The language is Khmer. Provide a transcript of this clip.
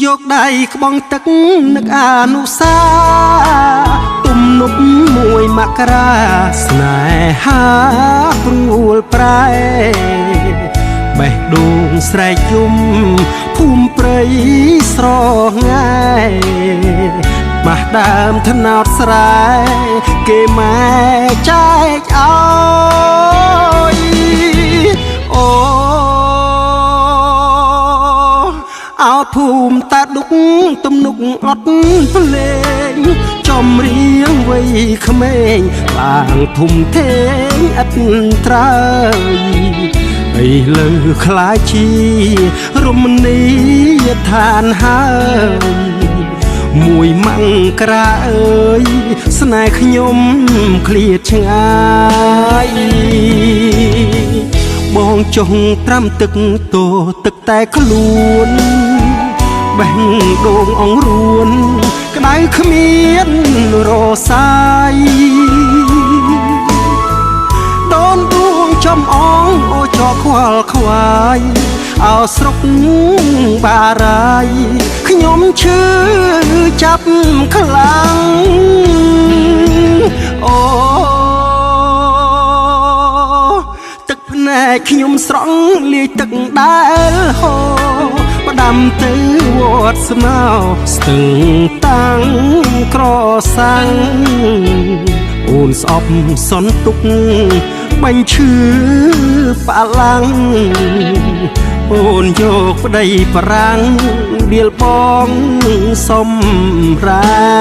យកដៃក្បងទឹកនឹកអនុសាទំនប់មួយមករាស្នេហាព្រួលប្រែបេះដូងស្រែកយំភូមិព្រៃស្រងាយបះដើមថ្នោតស្រែគេម៉ែចែកឲ្យអូអោភូមិតាដុកទំនុកអត់ភ្លេងចំរៀងវ័យក្មេងឡើងធំធេងឥតត្រើយឥឡូវខ្លាចជារមណីយដ្ឋានហើយមួយម៉ាំងក្រាអើយស្នេហ៍ខ្ញុំឃ្លាតឆ្ងាយបងចុះត្រាំទឹកតោទឹកតែខ្លួនបេះដូងអង្រួនក្តៅគ្មានរសាយដូនដួងចំអងអូចកខ្វល់ខ្វាយអោស្រុកបារាយខ្ញុំឈឺចាប់ខ្លាំងអូទឹកភ្នែកខ្ញុំស្រង់លាយទឹកដែលហូរផ្ដាំទៅវត្តស្មៅស្ទឹងតាំងក្រសាំងអូនស្អប់សន្ទុកបាញ់ឈឺផ្អាឡាំងអូនយកប្តីប្រាំងដៀលបងសំរែ